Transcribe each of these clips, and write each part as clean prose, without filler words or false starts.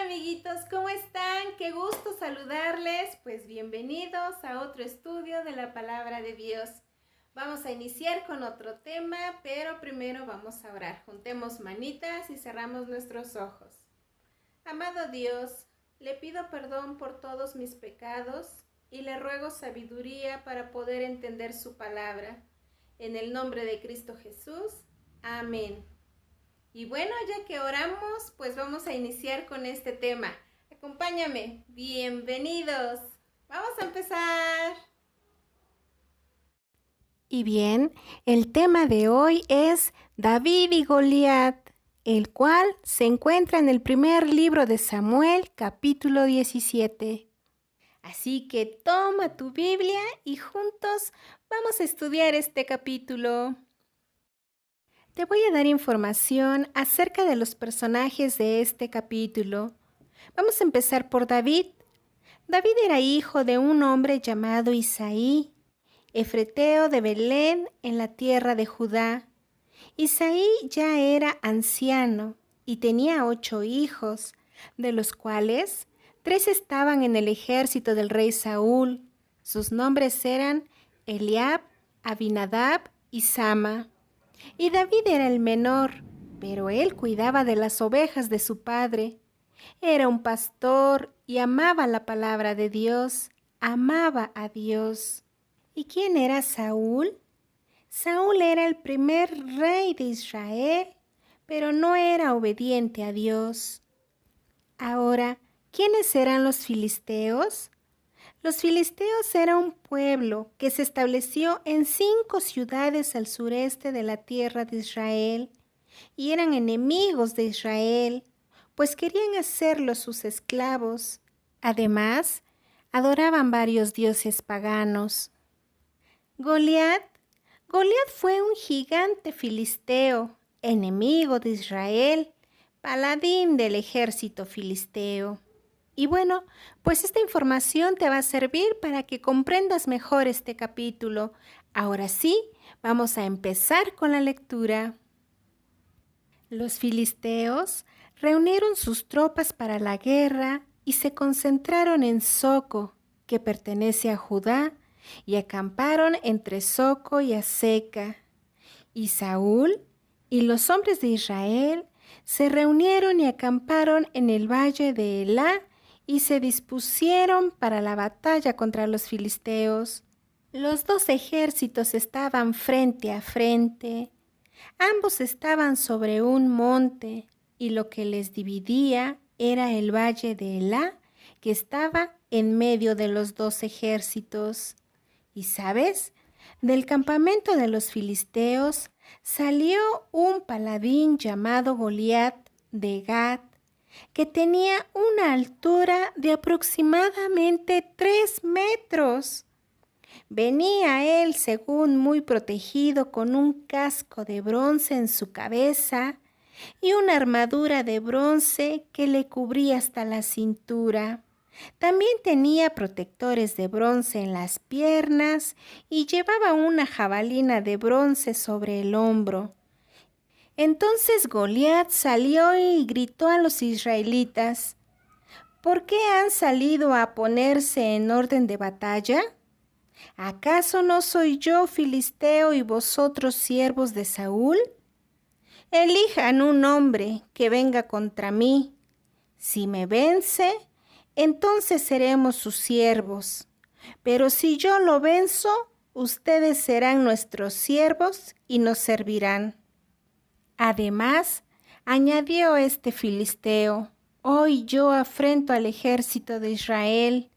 amiguitos, ¿cómo están? Qué gusto saludarles. Pues bienvenidos a otro estudio de la palabra de Dios. Vamos a iniciar con otro tema, pero primero vamos a orar. Juntemos manitas y cerramos nuestros ojos. Amado Dios, le pido perdón por todos mis pecados y le ruego sabiduría para poder entender su palabra. En el nombre de Cristo Jesús. Amén. Y bueno, ya que oramos, pues vamos a iniciar con este tema. Acompáñame. Bienvenidos. Vamos a empezar. Y bien, el tema de hoy es David y Goliat, el cual se encuentra en el primer libro de Samuel, capítulo 17. Así que toma tu Biblia y juntos vamos a estudiar este capítulo. Te voy a dar información acerca de los personajes de este capítulo. Vamos a empezar por David. David era hijo de un hombre llamado Isaí, efreteo de Belén en la tierra de Judá. Isaí ya era anciano y tenía 8 hijos, de los cuales 3 estaban en el ejército del rey Saúl. Sus nombres eran Eliab, Abinadab y Sama. Y David era el menor, pero él cuidaba de las ovejas de su padre. Era un pastor y amaba la palabra de Dios, amaba a Dios. ¿Y quién era Saúl? Saúl era el primer rey de Israel, pero no era obediente a Dios. Ahora, ¿quiénes eran los filisteos? Los filisteos era un pueblo que se estableció en 5 ciudades al sureste de la tierra de Israel y eran enemigos de Israel, pues querían hacerlos sus esclavos. Además, adoraban varios dioses paganos. Goliat fue un gigante filisteo, enemigo de Israel, paladín del ejército filisteo. Y bueno, pues esta información te va a servir para que comprendas mejor este capítulo. Ahora sí, vamos a empezar con la lectura. Los filisteos reunieron sus tropas para la guerra y se concentraron en Soco, que pertenece a Judá, y acamparon entre Soco y Azeca. Y Saúl y los hombres de Israel se reunieron y acamparon en el valle de Elá y se dispusieron para la batalla contra los filisteos. Los 2 ejércitos estaban frente a frente. Ambos estaban sobre un monte y lo que les dividía era el valle de Elá, que estaba en medio de los 2 ejércitos. ¿Y sabes? Del campamento de los filisteos salió un paladín llamado Goliat de Gat, que tenía una altura de aproximadamente 3 metros. Venía él, según muy protegido, con un casco de bronce en su cabeza y una armadura de bronce que le cubría hasta la cintura. También tenía protectores de bronce en las piernas y llevaba una jabalina de bronce sobre el hombro. Entonces Goliat salió y gritó a los israelitas: ¿Por qué han salido a ponerse en orden de batalla? ¿Acaso no soy yo filisteo y vosotros siervos de Saúl? Elijan un hombre que venga contra mí. Si me vence, entonces seremos sus siervos. Pero si yo lo venzo, ustedes serán nuestros siervos y nos servirán. Además, añadió este filisteo: Hoy yo afrento al ejército de Israel,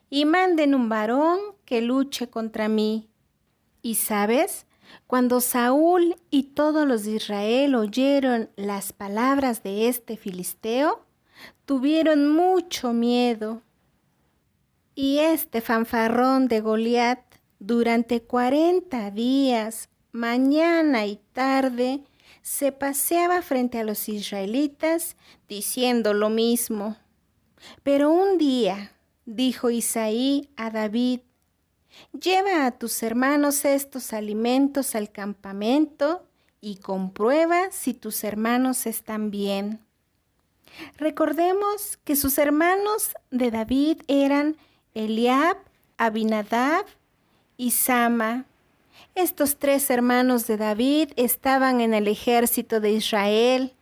y manden un varón que luche contra mí. Y sabes, cuando Saúl y todos los de Israel oyeron las palabras de este filisteo, tuvieron mucho miedo. Y este fanfarrón de Goliat, durante 40 días, mañana y tarde, se paseaba frente a los israelitas diciendo lo mismo. Pero un día dijo Isaí a David: Lleva a tus hermanos estos alimentos al campamento y comprueba si tus hermanos están bien. Recordemos que sus hermanos de David eran Eliab, Abinadab y Sama. Estos 3 hermanos de David estaban en el ejército de Israel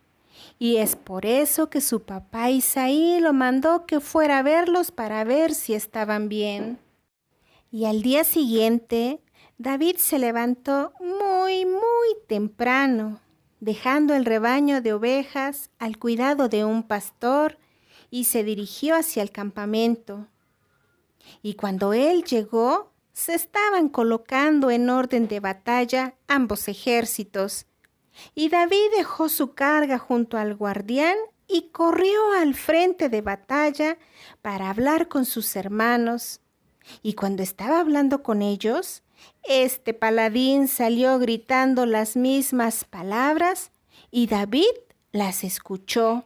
y es por eso que su papá Isaí lo mandó que fuera a verlos para ver si estaban bien. Y al día siguiente, David se levantó muy temprano, dejando el rebaño de ovejas al cuidado de un pastor y se dirigió hacia el campamento. Y cuando él llegó, se estaban colocando en orden de batalla ambos ejércitos. Y David dejó su carga junto al guardián y corrió al frente de batalla para hablar con sus hermanos. Y cuando estaba hablando con ellos, este paladín salió gritando las mismas palabras y David las escuchó.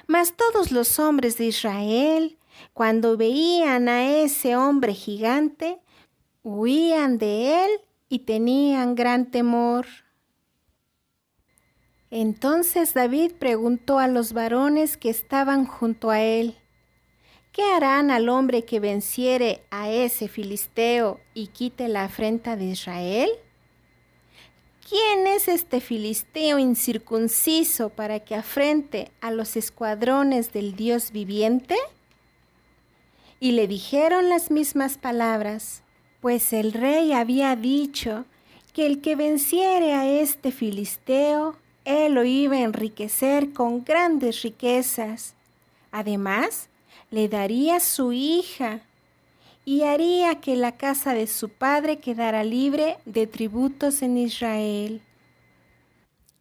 Mas todos los hombres de Israel, cuando veían a ese hombre gigante, huían de él y tenían gran temor. Entonces David preguntó a los varones que estaban junto a él: ¿qué harán al hombre que venciere a ese filisteo y quite la afrenta de Israel? ¿Quién es este filisteo incircunciso para que afrente a los escuadrones del Dios viviente? Y le dijeron las mismas palabras, pues el rey había dicho que el que venciere a este filisteo, él lo iba a enriquecer con grandes riquezas. Además, le daría su hija y haría que la casa de su padre quedara libre de tributos en Israel.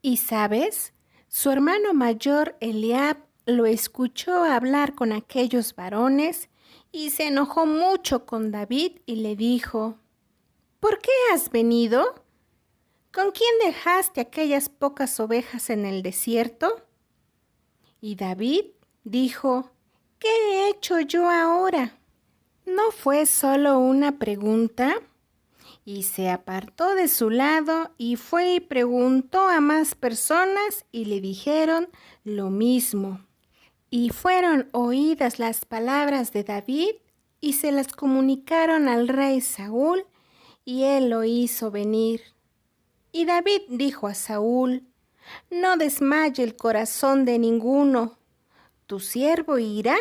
Y sabes, su hermano mayor Eliab lo escuchó hablar con aquellos varones y se enojó mucho con David y le dijo: ¿por qué has venido? ¿Con quién dejaste aquellas pocas ovejas en el desierto? Y David dijo: ¿qué he hecho yo ahora? No fue solo una pregunta, y se apartó de su lado y fue y preguntó a más personas y le dijeron lo mismo. Y fueron oídas las palabras de David y se las comunicaron al rey Saúl y él lo hizo venir. Y David dijo a Saúl: no desmaye el corazón de ninguno, tu siervo irá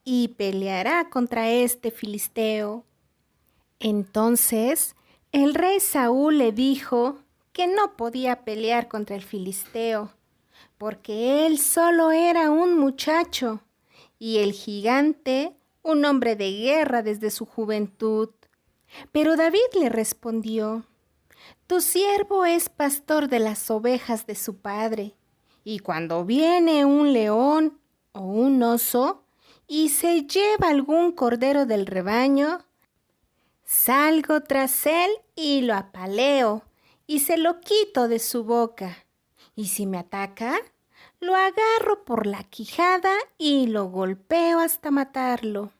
y peleará contra este filisteo. Entonces el rey Saúl le dijo que no podía pelear contra el filisteo, porque él solo era un muchacho y el gigante un hombre de guerra desde su juventud. Pero David le respondió: tu siervo es pastor de las ovejas de su padre, y cuando viene un león o un oso y se lleva algún cordero del rebaño, salgo tras él y lo apaleo y se lo quito de su boca. Y si me ataca, lo agarro por la quijada y lo golpeo hasta matarlo.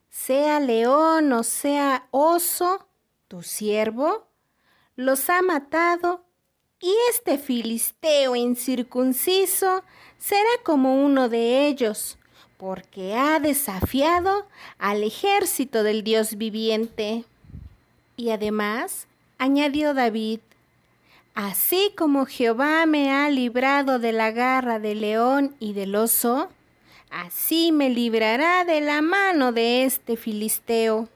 Sea león o sea oso, tu siervo los ha matado, y este filisteo incircunciso será como uno de ellos, porque ha desafiado al ejército del Dios viviente. Y además, añadió David: así como Jehová me ha librado de la garra del león y del oso, así me librará de la mano de este filisteo.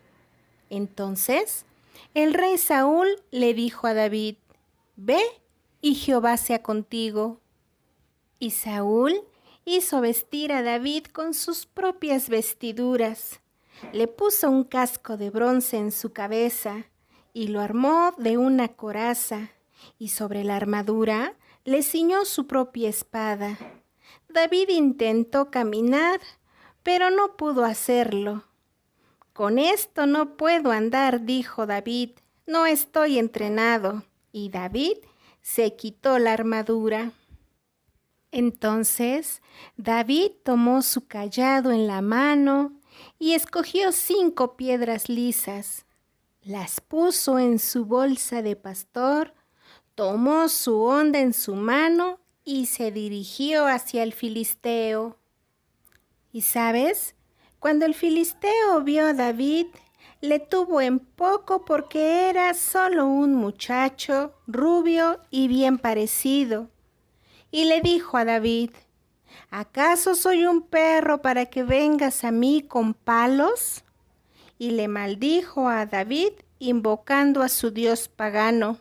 Entonces el rey Saúl le dijo a David: ve y Jehová sea contigo. Y Saúl hizo vestir a David con sus propias vestiduras, le puso un casco de bronce en su cabeza y lo armó de una coraza, y sobre la armadura le ciñó su propia espada. David intentó caminar, pero no pudo hacerlo. Con esto no puedo andar, dijo David, no estoy entrenado. Y David se quitó la armadura. Entonces David tomó su cayado en la mano y escogió 5 piedras lisas. Las puso en su bolsa de pastor, tomó su honda en su mano y se dirigió hacia el filisteo. Y sabes, cuando el filisteo vio a David, le tuvo en poco porque era solo un muchacho rubio y bien parecido. Y le dijo a David: ¿acaso soy un perro para que vengas a mí con palos? Y le maldijo a David invocando a su dios pagano.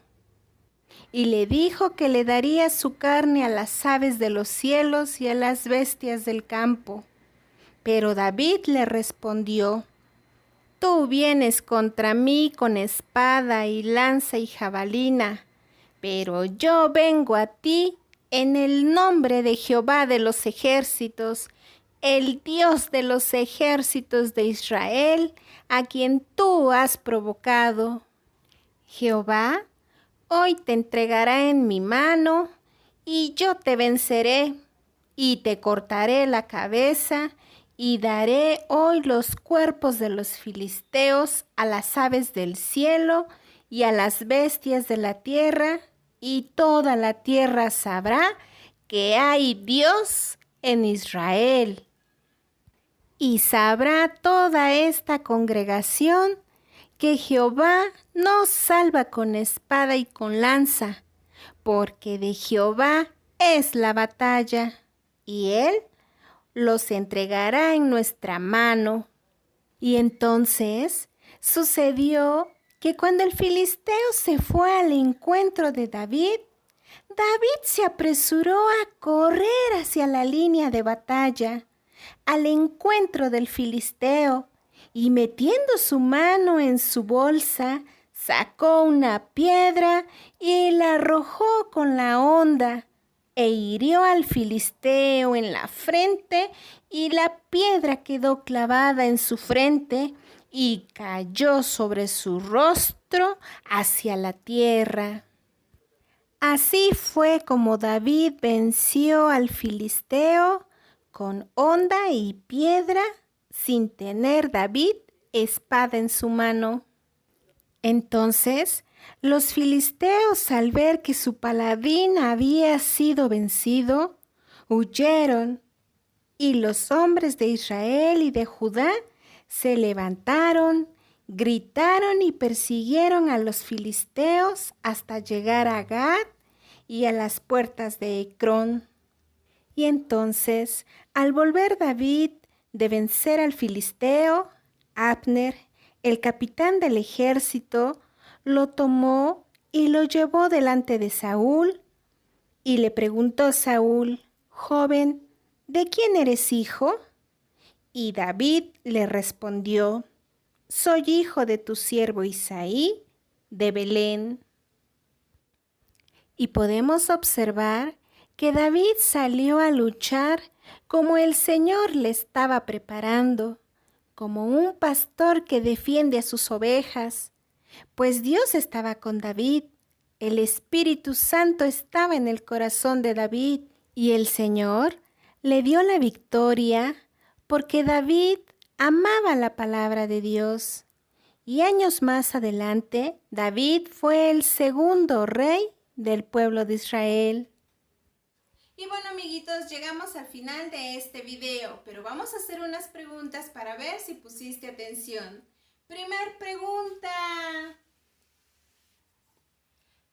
Y le dijo que le daría su carne a las aves de los cielos y a las bestias del campo. Pero David le respondió: tú vienes contra mí con espada y lanza y jabalina, pero yo vengo a ti en el nombre de Jehová de los ejércitos, el Dios de los ejércitos de Israel, a quien tú has provocado. Jehová hoy te entregará en mi mano, y yo te venceré, y te cortaré la cabeza, y daré hoy los cuerpos de los filisteos a las aves del cielo y a las bestias de la tierra, y toda la tierra sabrá que hay Dios en Israel. Y sabrá toda esta congregación que Jehová no salva con espada y con lanza, porque de Jehová es la batalla, y él los entregará en nuestra mano. Y entonces sucedió que cuando el filisteo se fue al encuentro de David, David se apresuró a correr hacia la línea de batalla, al encuentro del filisteo, y metiendo su mano en su bolsa, sacó una piedra y la arrojó con la honda, e hirió al filisteo en la frente, y la piedra quedó clavada en su frente y cayó sobre su rostro hacia la tierra. Así fue como David venció al filisteo con honda y piedra, sin tener David espada en su mano. Entonces los filisteos, al ver que su paladín había sido vencido, huyeron, y los hombres de Israel y de Judá se levantaron, gritaron y persiguieron a los filisteos hasta llegar a Gat y a las puertas de Ecrón. Y entonces, al volver David de vencer al filisteo, Abner, el capitán del ejército, lo tomó y lo llevó delante de Saúl, y le preguntó Saúl: joven, ¿de quién eres hijo? Y David le respondió: soy hijo de tu siervo Isaí, de Belén. Y podemos observar que David salió a luchar como el Señor le estaba preparando, como un pastor que defiende a sus ovejas, pues Dios estaba con David, el Espíritu Santo estaba en el corazón de David, y el Señor le dio la victoria porque David amaba la palabra de Dios. Y años más adelante, David fue el segundo rey del pueblo de Israel. Y bueno, amiguitos, llegamos al final de este video, pero vamos a hacer unas preguntas para ver si pusiste atención. Primer pregunta: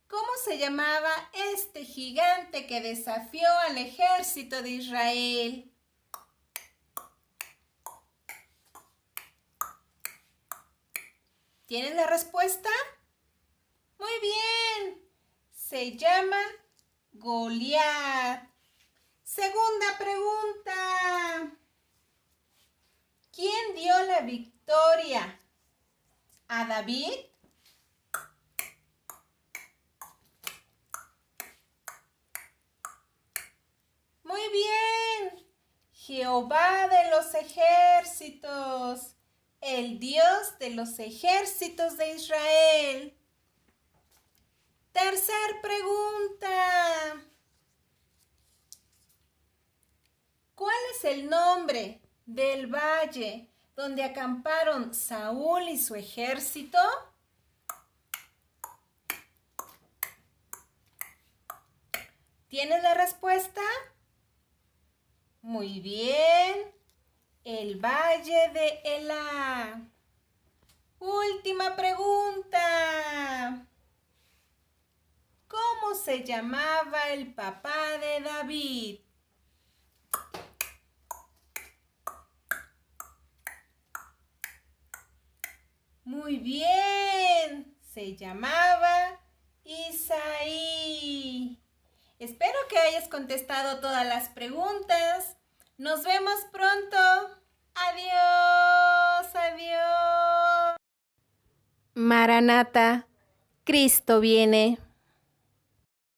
¿cómo se llamaba este gigante que desafió al ejército de Israel? ¿Tienes la respuesta? Muy bien, se llama Goliat. Segunda pregunta: ¿quién dio la victoria? ¿A David? Muy bien, Jehová de los ejércitos, el Dios de los ejércitos de Israel. Tercer pregunta: ¿cuál es el nombre del valle donde acamparon Saúl y su ejército? ¿Tienes la respuesta? Muy bien, El valle de Elá. Última pregunta. ¿Cómo se llamaba el papá de David? Muy bien, se llamaba Isaí. Espero que hayas contestado todas las preguntas. Nos vemos pronto. Adiós, adiós. Maranata, Cristo viene.